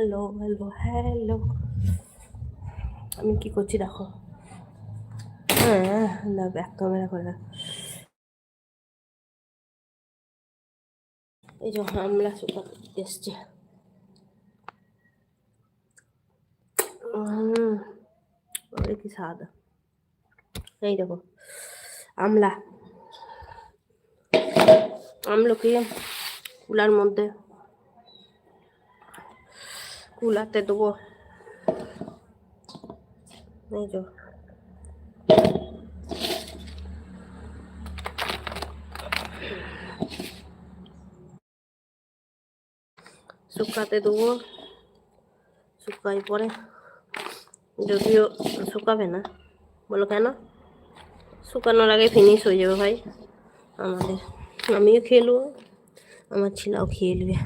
Hello hello hello, আমি কি করছি দেখো। হ্যাঁ, না ব্যাক ক্যামেরা করে। এই যে আমলা শুকা এসছে। কি স্বাদ! এই দেখো আমলা, আমলকি কুলার মধ্যে, কুলাতে দেবো। এই যে শুকাতে দেবো, শুকাই পরে, যদিও শুকাবে না। বলো কেন? শুকানোর আগে ফিনিশ হয়ে যাবে ভাই আমাদের। আমিও খেয়ে নেবো, আমার ছেলেও খেয়ে নেবে।